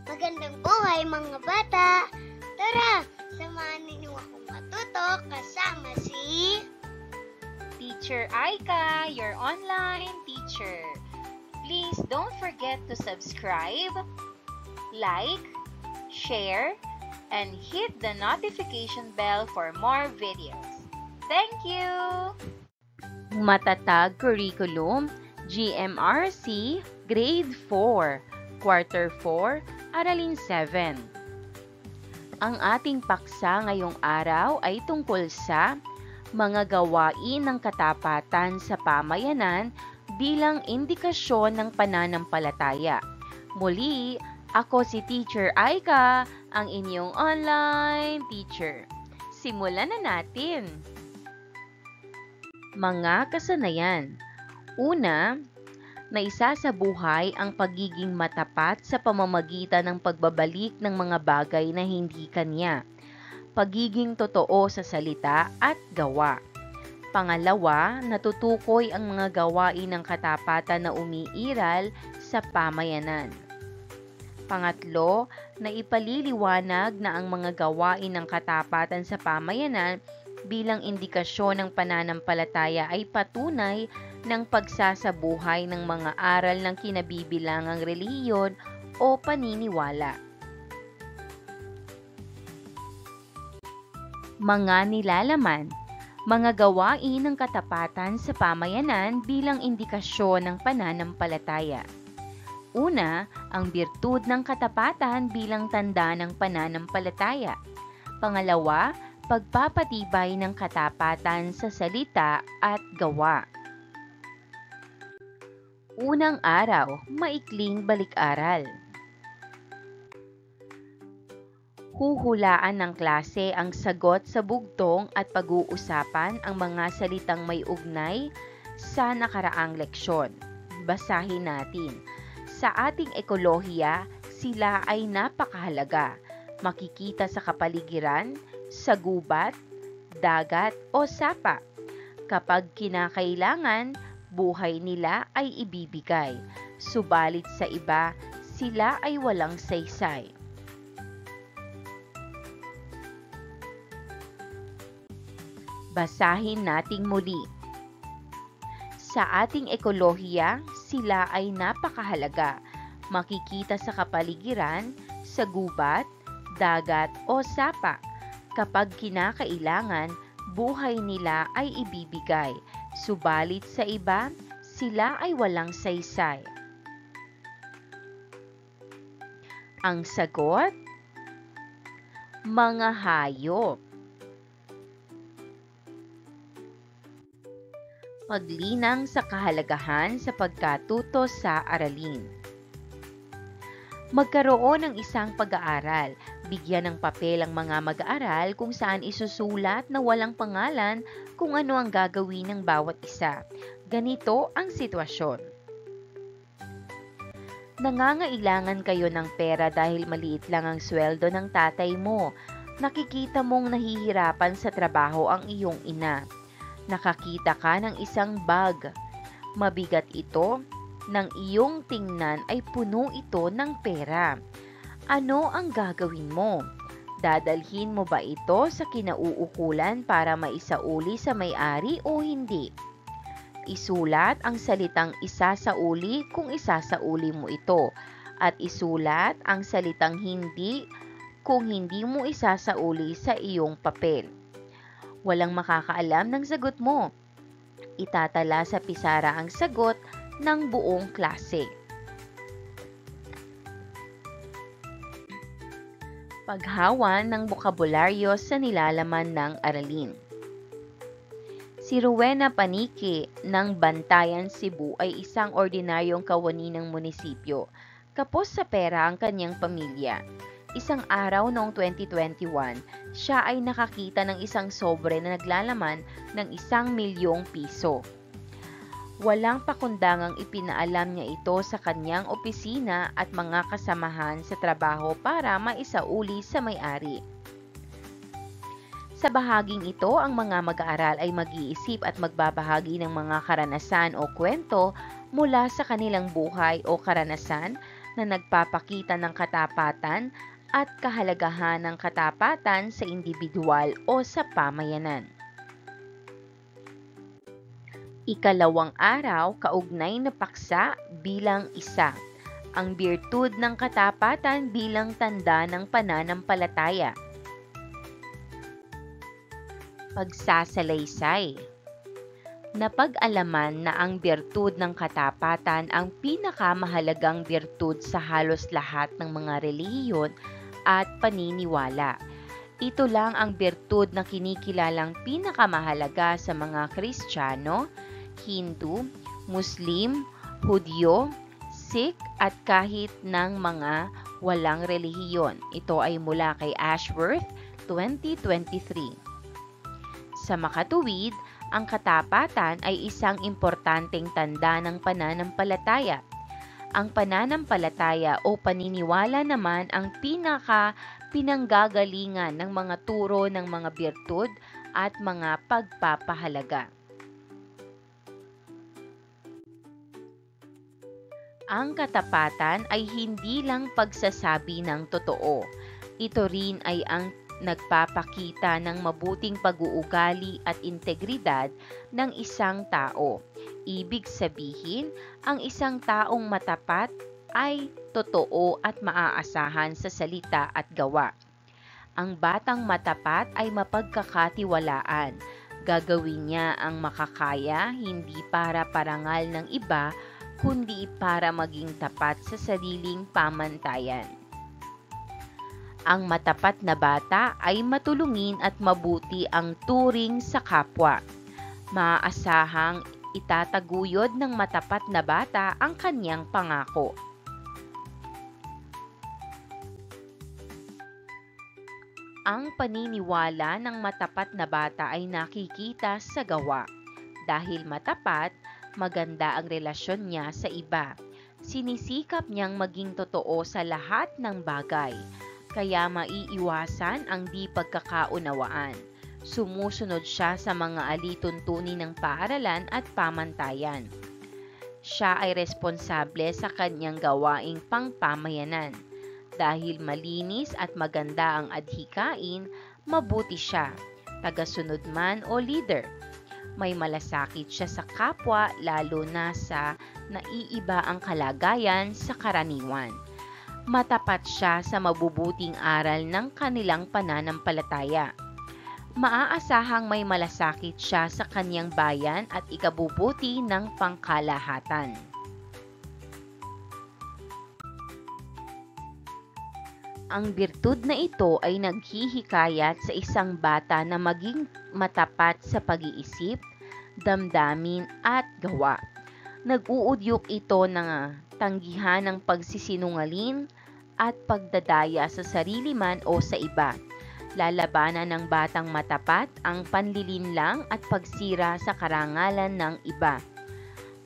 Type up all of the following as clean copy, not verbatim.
Magandang buhay mga bata! Tara, samahan ninyo akong matuto kasama si Teacher Aika, your online teacher. Please don't forget to subscribe, like, share, and hit the notification bell for more videos. Thank you! Matatag Curriculum, GMRC, Grade 4. Quarter 4, Aralin 7. Ang ating paksa ngayong araw ay tungkol sa mga gawain ng katapatan sa pamayanan bilang indikasyon ng pananampalataya. Muli, ako si Teacher Aika, ang inyong online teacher. Simulan na natin. Mga kasanayan. Una, naisasabuhay ang pagiging matapat sa pamamagitan ng pagbabalik ng mga bagay na hindi kanya, pagiging totoo sa salita at gawa. Pangalawa, natutukoy ang mga gawain ng katapatan na umiiral sa pamayanan. Pangatlo, naipaliliwanag na ang mga gawain ng katapatan sa pamayanan bilang indikasyon ng pananampalataya ay patunay ng pagsasabuhay ng mga aral ng kinabibilangang relihiyon o paniniwala. Mga nilalaman, mga gawain ng katapatan sa pamayanan bilang indikasyon ng pananampalataya. Una, ang birtud ng katapatan bilang tanda ng pananampalataya. Pangalawa, pagpapatibay ng katapatan sa salita at gawa. Unang araw, maikling balik-aral. Huhulaan ng klase ang sagot sa bugtong at pag-uusapan ang mga salitang may ugnay sa nakaraang leksyon. Basahin natin. Sa ating ekolohiya, sila ay napakahalaga. Makikita sa kapaligiran, sa gubat, dagat o sapa. Kapag kinakailangan, buhay nila ay ibibigay. Subalit sa iba, sila ay walang saysay. Basahin nating muli. Sa ating ekolohiya, sila ay napakahalaga. Makikita sa kapaligiran, sa gubat, dagat o sapa. Kapag kinakailangan, buhay nila ay ibibigay. Subalit sa iba, sila ay walang saysay. Ang sagot? Mga hayop. Paglinang sa kahalagahan sa pagkatuto sa aralin. Magkaroon ng isang pag-aaral. Bigyan ng papel ang mga mag-aaral kung saan isusulat na walang pangalan kung ano ang gagawin ng bawat isa. Ganito ang sitwasyon. Nangangailangan kayo ng pera dahil maliit lang ang sweldo ng tatay mo. Nakikita mong nahihirapan sa trabaho ang iyong ina. Nakakita ka ng isang bag. Mabigat ito. Nang iyong tingnan ay puno ito ng pera. Ano ang gagawin mo? Dadalhin mo ba ito sa kinauukulan para maisauli sa may-ari o hindi? Isulat ang salitang isasauli kung isasauli mo ito at isulat ang salitang hindi kung hindi mo isasauli sa iyong papel. Walang makakaalam ng sagot mo. Itatala sa pisara ang sagot ng buong klase. Paghawan ng bokabularyo sa nilalaman ng aralin. Si Rowena Panique ng Bantayan, Cebu ay isang ordinaryong kawani ng munisipyo. Kapos sa pera ang kanyang pamilya. Isang araw noong 2021, siya ay nakakita ng isang sobre na naglalaman ng 1,000,000 piso. Walang pakundangang ipinaalam niya ito sa kanyang opisina at mga kasamahan sa trabaho para maisauli sa may-ari. Sa bahaging ito, ang mga mag-aaral ay mag-iisip at magbabahagi ng mga karanasan o kwento mula sa kanilang buhay o karanasan na nagpapakita ng katapatan at kahalagahan ng katapatan sa individual o sa pamayanan. Ikalawang araw, kaugnay na paksa bilang isa. Ang birtud ng katapatan bilang tanda ng pananampalataya. Pagsasalaysay. Napag-alaman na ang birtud ng katapatan ang pinakamahalagang birtud sa halos lahat ng mga relihiyon at paniniwala. Ito lang ang birtud na kinikilalang pinakamahalaga sa mga Kristiyano, Hindu, Muslim, Hudyo, Sikh at kahit ng mga walang relihiyon. Ito ay mula kay Ashworth, 2023. Sa makatuwid, ang katapatan ay isang importanteng tanda ng pananampalataya. Ang pananampalataya o paniniwala naman ang pinanggagalingan ng mga turo ng mga birtud at mga pagpapahalaga. Ang katapatan ay hindi lang pagsasabi ng totoo. Ito rin ay ang nagpapakita ng mabuting pag-uugali at integridad ng isang tao. Ibig sabihin, ang isang taong matapat ay totoo at maaasahan sa salita at gawa. Ang batang matapat ay mapagkakatiwalaan. Gagawin niya ang makakaya hindi para parangal ng iba, kundi para maging tapat sa sariling pamantayan. Ang matapat na bata ay matulungin at mabuti ang turing sa kapwa. Maaasahang itataguyod ng matapat na bata ang kanyang pangako. Ang paniniwala ng matapat na bata ay nakikita sa gawa. Dahil matapat, maganda ang relasyon niya sa iba. Sinisikap niyang maging totoo sa lahat ng bagay. Kaya maiiwasan ang di pagkakaunawaan. Sumusunod siya sa mga alituntunin ng paaralan at pamantayan. Siya ay responsable sa kanyang gawaing pangpamayanan. Dahil malinis at maganda ang adhikain, mabuti siya, tagasunod man o leader. May malasakit siya sa kapwa lalo na sa naiiba ang kalagayan sa karaniwan. Matapat siya sa mabubuting aral ng kanilang pananampalataya. Maaasahang may malasakit siya sa kanyang bayan at ikabubuti ng pangkalahatan. Ang birtud na ito ay naghihikayat sa isang bata na maging matapat sa pag-iisip, damdamin at gawa. Nag-uudyok ito ng tanggihan ng pagsisinungaling at pagdadaya sa sarili man o sa iba. Lalabanan ng batang matapat ang panlilinlang at pagsira sa karangalan ng iba.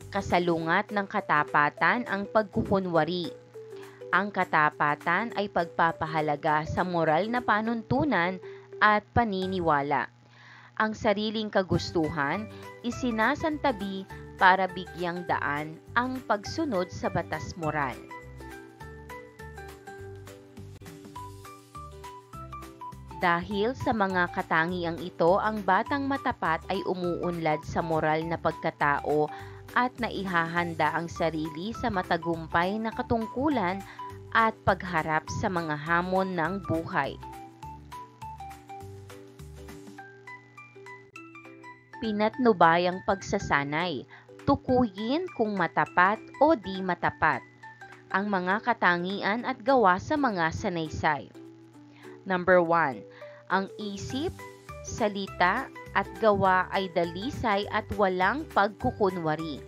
Kasalungat ng katapatan ang pagkukunwari. Ang katapatan ay pagpapahalaga sa moral na panuntunan at paniniwala. Ang sariling kagustuhan isinasantabi para bigyang daan ang pagsunod sa batas moral. Dahil sa mga katangiang ito, ang batang matapat ay umuunlad sa moral na pagkatao at naihahanda ang sarili sa matagumpay na katungkulan at pagharap sa mga hamon ng buhay. Pinatnubayang pagsasanay. Tukuyin kung matapat o di matapat ang mga katangian at gawa sa mga sanaysay. Number 1. Ang isip, salita at gawa ay dalisay at walang pagkukunwari.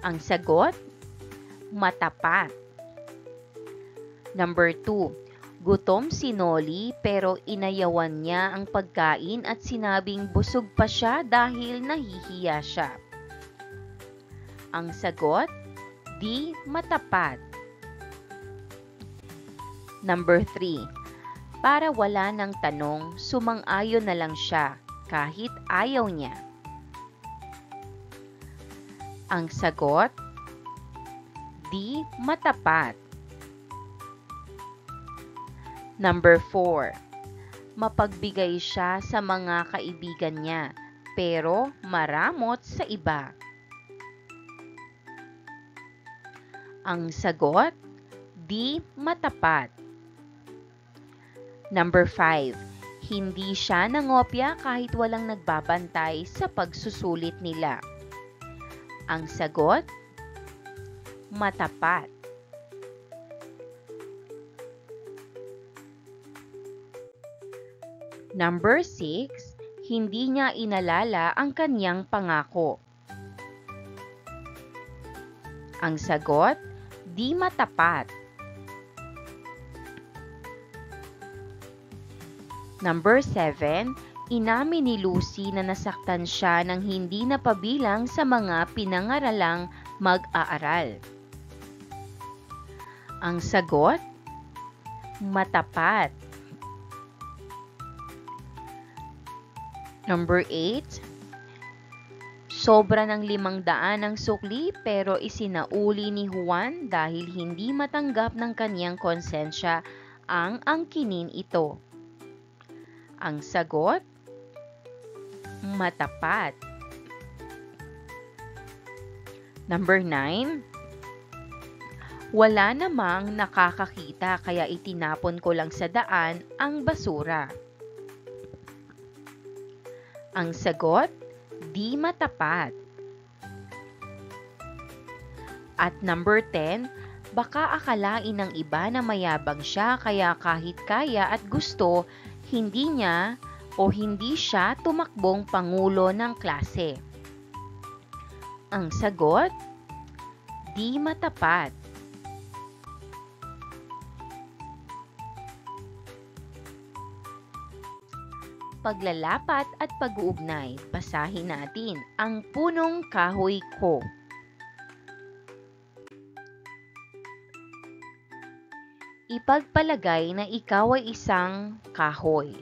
Ang sagot, matapat. Number 2. Gutom si Noli pero inayawan niya ang pagkain at sinabing busog pa siya dahil nahihiya siya. Ang sagot, di matapat. Number 3. Para wala ng tanong, sumang-ayon na lang siya kahit ayaw niya. Ang sagot, D. Matapat. Number 4. Mapagbigay siya sa mga kaibigan niya, pero maramot sa iba. Ang sagot, D. Matapat. Number 5. Hindi siya nangopya kahit walang nagbabantay sa pagsusulit nila. Ang sagot, matapat. Number 6. Hindi niya inalala ang kanyang pangako. Ang sagot, di matapat. Number 7. Inamin ni Lucy na nasaktan siya nang hindi napabilang sa mga pinangaralang mag-aaral. Ang sagot, matapat. Number 8. Sobra ng 500 ang sukli pero isinauli ni Juan dahil hindi matanggap ng kanyang konsensya ang angkinin ito. Ang sagot, matapat. Number 9. Wala namang nakakakita kaya itinapon ko lang sa daan ang basura. Ang sagot, di matapat. At number 10, baka akalain ng iba na mayabang siya kaya kahit kaya at gusto, hindi niya o hindi siya tumakbong pangulo ng klase. Ang sagot, di matapat. Paglalapat at pag-uugnay, basahin natin ang punong kahoy ko. Ipagpalagay na ikaw ay isang kahoy.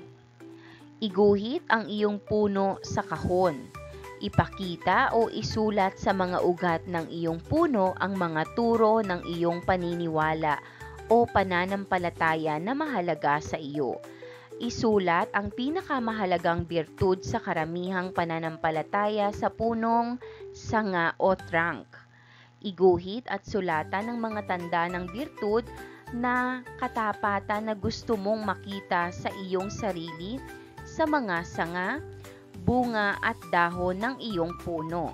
Iguhit ang iyong puno sa kahon. Ipakita o isulat sa mga ugat ng iyong puno ang mga turo ng iyong paniniwala o pananampalataya na mahalaga sa iyo. Isulat ang pinakamahalagang birtud sa karamihang pananampalataya sa punong sanga o trunk. Iguhit at sulatan ng mga tanda ng birtud na katapatan na gusto mong makita sa iyong sarili sa mga sanga, bunga at dahon ng iyong puno.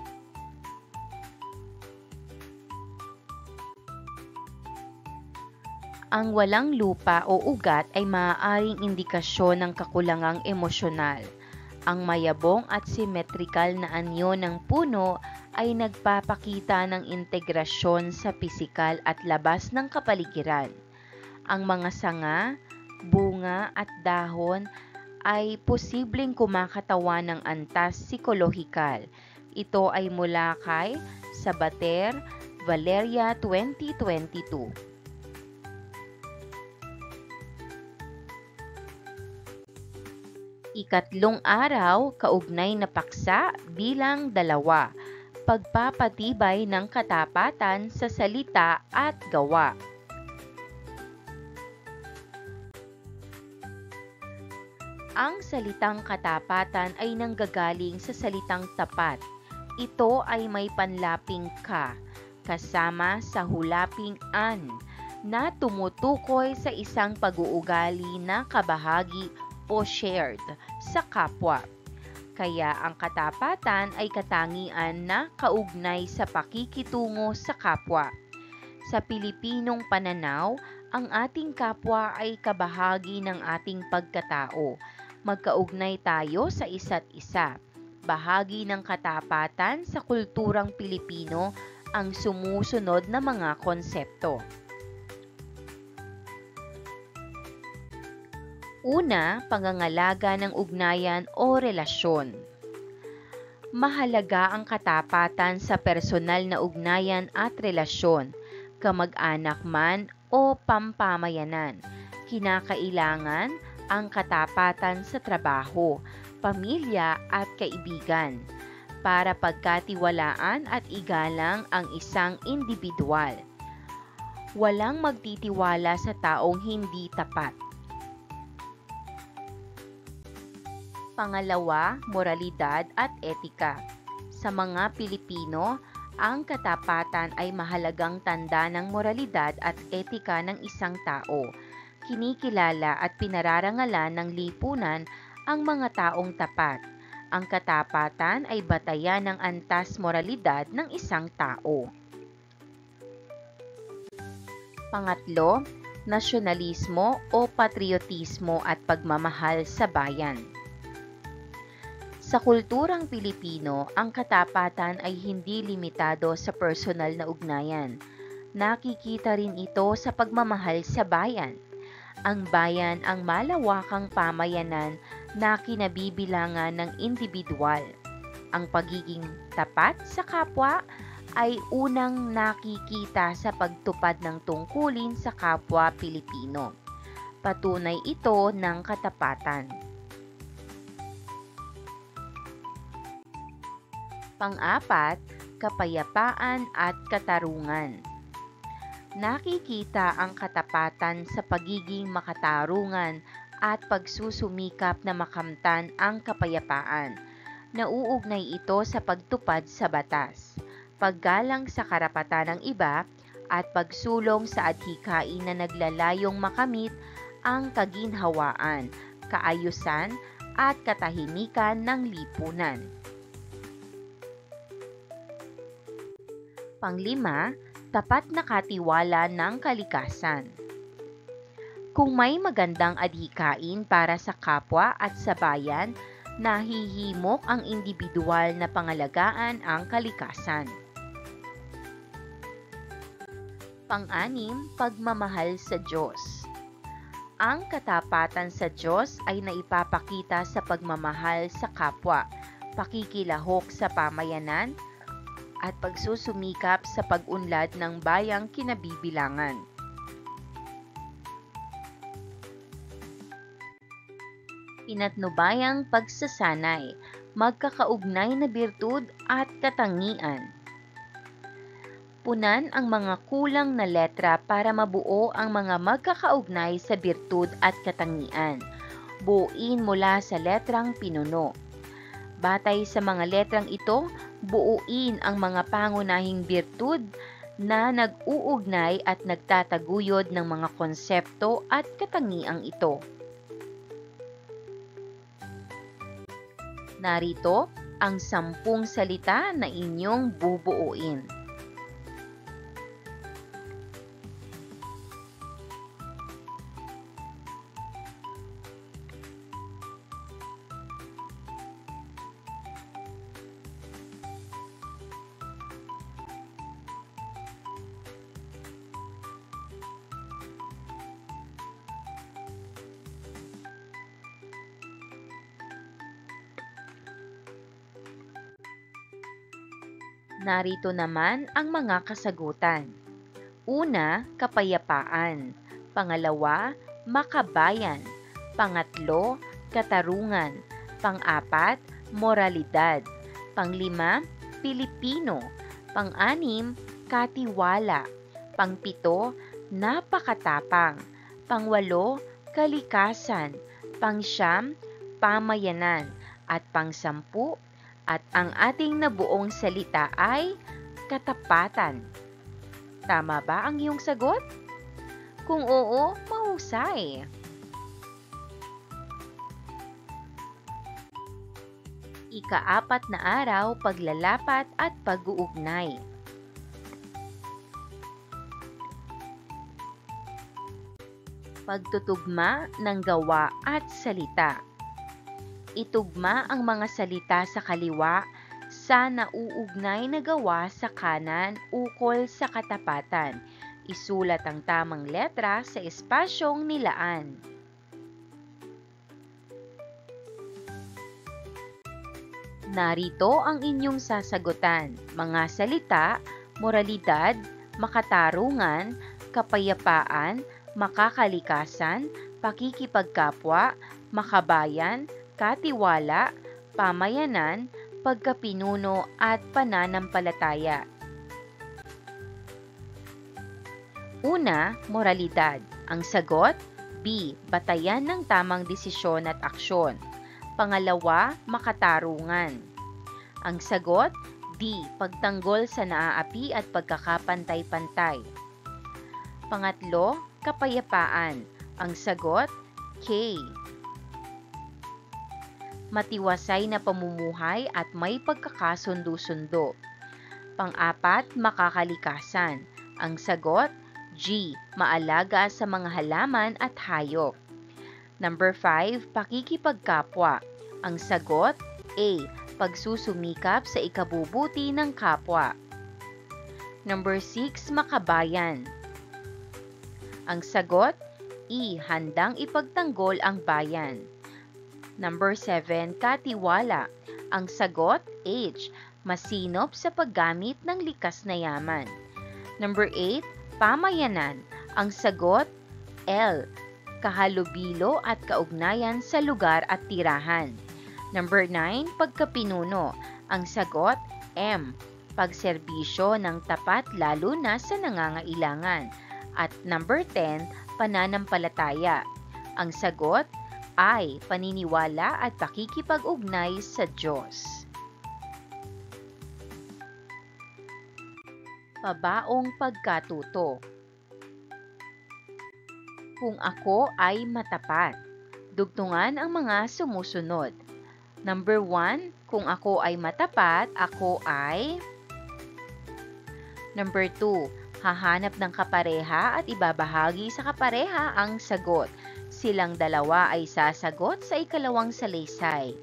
Ang walang lupa o ugat ay maaaring indikasyon ng kakulangang emosyonal. Ang mayabong at simetrikal na anyo ng puno ay nagpapakita ng integrasyon sa pisikal at labas ng kapaligiran. Ang mga sanga, bunga at dahon ay posibleng kumakatawan ng antas psikolohikal. Ito ay mula kay Sabater, Valeria 2022. Ikatlong araw, kaugnay na paksa bilang 2, pagpapatibay ng katapatan sa salita at gawa. Ang salitang katapatan ay nanggagaling sa salitang tapat. Ito ay may panlaping ka, kasama sa hulaping an, na tumutukoy sa isang pag-uugali na kabahagi o shared sa kapwa. Kaya ang katapatan ay katangian na kaugnay sa pakikitungo sa kapwa. Sa Pilipinong pananaw, ang ating kapwa ay kabahagi ng ating pagkatao. Magkaugnay tayo sa isa't isa. Bahagi ng katapatan sa kulturang Pilipino ang sumusunod na mga konsepto. Una, pangangalaga ng ugnayan o relasyon. Mahalaga ang katapatan sa personal na ugnayan at relasyon, kamag-anak man o pampamayanan. Kinakailangan ang katapatan sa trabaho, pamilya at kaibigan para pagkatiwalaan at igalang ang isang individual. Walang magtitiwala sa taong hindi tapat. Pangalawa, moralidad at etika. Sa mga Pilipino, ang katapatan ay mahalagang tanda ng moralidad at etika ng isang tao. Kinikilala at pinararangalan ng lipunan ang mga taong tapat. Ang katapatan ay batayan ng antas moralidad ng isang tao. Pangatlo, nasyonalismo o patriotismo at pagmamahal sa bayan. Sa kulturang Pilipino, ang katapatan ay hindi limitado sa personal na ugnayan. Nakikita rin ito sa pagmamahal sa bayan. Ang bayan ang malawakang pamayanan na kinabibilangan ng individual. Ang pagiging tapat sa kapwa ay unang nakikita sa pagtupad ng tungkulin sa kapwa Pilipino. Patunay ito ng katapatan. Pang-apat, kapayapaan at katarungan. Nakikita ang katapatan sa pagiging makatarungan at pagsusumikap na makamtan ang kapayapaan. Nauugnay ito sa pagtupad sa batas, paggalang sa karapatan ng iba, at pagsulong sa adhikain na naglalayong makamit ang kaginhawaan, kaayusan, at katahimikan ng lipunan. Panglima, tapat na katiwala ng kalikasan. Kung may magandang adhikain para sa kapwa at sa bayan, nahihimok ang individual na pangalagaan ang kalikasan. Pang-anim, pagmamahal sa Diyos. Ang katapatan sa Diyos ay naipapakita sa pagmamahal sa kapwa, pakikilahok sa pamayanan, at pagsusumikap sa pag-unlad ng bayang kinabibilangan. Pinatnubayang pagsasanay, magkakaugnay na birtud at katangian. Punan ang mga kulang na letra para mabuo ang mga magkakaugnay sa birtud at katangian. Buuin mula sa letrang pinuno. Batay sa mga letrang ito, buuin ang mga pangunahing birtud na nag-uugnay at nagtataguyod ng mga konsepto at katangiang ito. Narito ang 10 salita na inyong bubuuin. Narito naman ang mga kasagutan. Una, kapayapaan. Pangalawa, makabayan. Pangatlo, katarungan. Pang-apat, moralidad. Panglima, Pilipino. Pang-anim, katiwala. Pang-pito, napakatapang. Pang-walo, kalikasan. Pang-siyam, pamayanan. At pang-sampu, at ang ating nabuong salita ay katapatan. Tama ba ang iyong sagot? Kung oo, mahusay. Ika-4 na araw, paglalapat at pag-uugnay. Pagtutugma ng gawa at salita. Itugma ang mga salita sa kaliwa sa nauugnay na gawa sa kanan ukol sa katapatan. Isulat ang tamang letra sa espasyong nilaan. Narito ang inyong sasagutan. Mga salita, moralidad, makatarungan, kapayapaan, makakalikasan, pakikipagkapwa, makabayan, katiwala, pamayanan, pagkapinuno at pananampalataya. Una, moralidad. Ang sagot, B. Batayan ng tamang desisyon at aksyon. Pangalawa, makatarungan. Ang sagot, D. Pagtanggol sa naaapi at pagkakapantay-pantay. Pangatlo, kapayapaan. Ang sagot, K. Matiwasay na pamumuhay at may pagkakasundo-sundo. Pang-apat, makakalikasan. Ang sagot, G. Maalaga sa mga halaman at hayop. Number 5, pakikipagkapwa. Ang sagot, A. Pagsusumikap sa ikabubuti ng kapwa. Number 6, makabayan. Ang sagot, E. Handang ipagtanggol ang bayan. Number 7, katiwala. Ang sagot, H. Masinop sa paggamit ng likas na yaman. Number 8, pamayanan. Ang sagot, L. Kahalubilo at kaugnayan sa lugar at tirahan. Number 9, pagkapinuno. Ang sagot, M. Pagserbisyo ng tapat lalo na sa nangangailangan. At number 10, pananampalataya. Ang sagot, I. Paniniwala at pakikipag-ugnay sa Diyos. Pabaong pagkatuto. Kung ako ay matapat, dugtungan ang mga sumusunod. Number 1, kung ako ay matapat, ako ay... Number 2, hahanap ng kapareha at ibabahagi sa kapareha ang sagot. Silang dalawa ay sasagot sa ikalawang salaysay.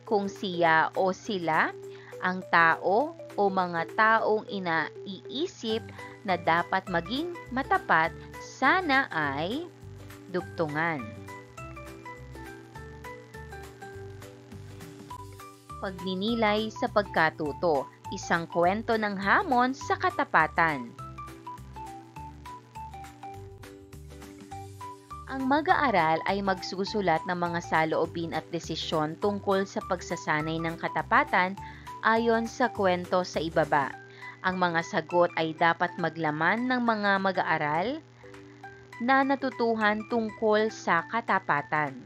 Kung siya o sila, ang tao o mga taong inaiisip na dapat maging matapat, sana ay dugtungan. Pagninilay sa pagkatuto, isang kwento ng hamon sa katapatan. Ang mag-aaral ay magsusulat ng mga saloobin at desisyon tungkol sa pagsasanay ng katapatan ayon sa kwento sa ibaba. Ang mga sagot ay dapat maglaman ng mga mag-aaral na natutuhan tungkol sa katapatan.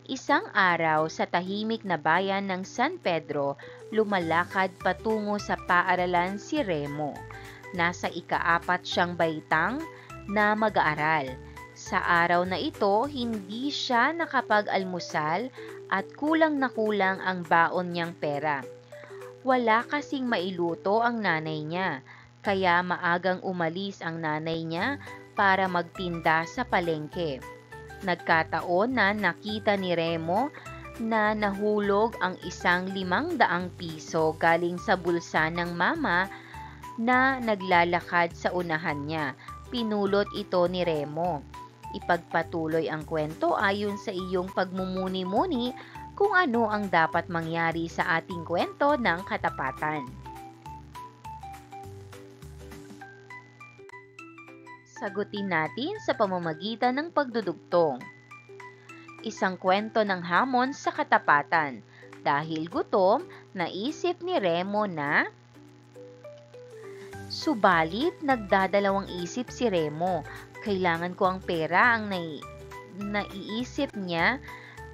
Isang araw sa tahimik na bayan ng San Pedro, lumalakad patungo sa paaralan si Remo. Nasa ika-4 siyang baitang na mag-aaral. Sa araw na ito, hindi siya nakapag-almusal at kulang na kulang ang baon niyang pera. Wala kasing mailuto ang nanay niya, kaya maagang umalis ang nanay niya para magtinda sa palengke. Nagkataon na nakita ni Remo na nahulog ang isang 500 piso galing sa bulsa ng mama na naglalakad sa unahan niya. Pinulot ito ni Remo. Ipagpatuloy ang kwento ayon sa iyong pagmumuni-muni kung ano ang dapat mangyari sa ating kwento ng katapatan. Sagutin natin sa pamamagitan ng pagdudugtong. Isang kwento ng hamon sa katapatan. Dahil gutom, naisip ni Remo na... Subalit, nagdadalawang isip si Remo. Kailangan ko ang pera ang naiisip niya,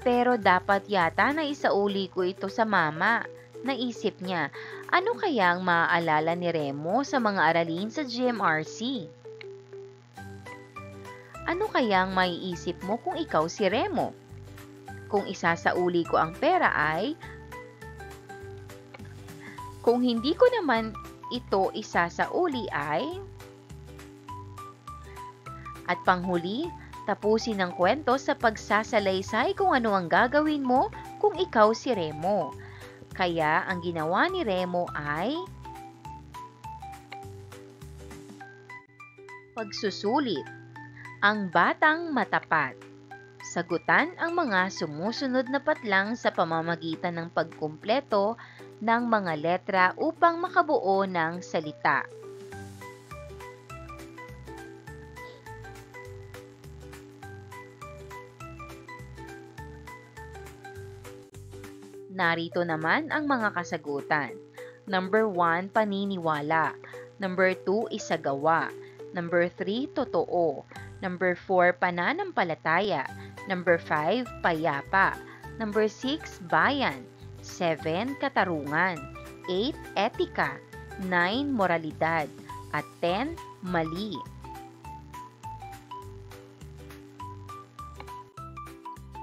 pero dapat yata na isauli ko ito sa mama. Naisip niya, ano kaya ang maaalala ni Remo sa mga aralin sa GMRC? Ano kaya ang maiisip mo kung ikaw si Remo? Kung isasauli ko ang pera ay... Kung hindi ko naman ito isasauli ay... At panghuli, tapusin ang kwento sa pagsasalaysay kung ano ang gagawin mo kung ikaw si Remo. Kaya ang ginawa ni Remo ay... Pagsusulit. Ang batang matapat. Sagutan ang mga sumusunod na patlang sa pamamagitan ng pagkumpleto ng mga letra upang makabuo ng salita. Narito naman ang mga kasagutan. Number 1, paniniwala. Number 2, isagawa. Number 3, totoo. Number 4, pananampalataya. Number 5, payapa. Number 6, bayan. 7, katarungan. 8, etika. 9, moralidad. At 10, mali.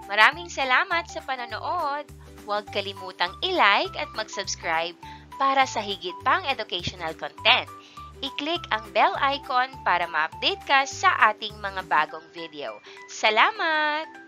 Maraming salamat sa panonood. Huwag kalimutang i-like at mag-subscribe para sa higit pang educational content. I-click ang bell icon para ma-update ka sa ating mga bagong video. Salamat!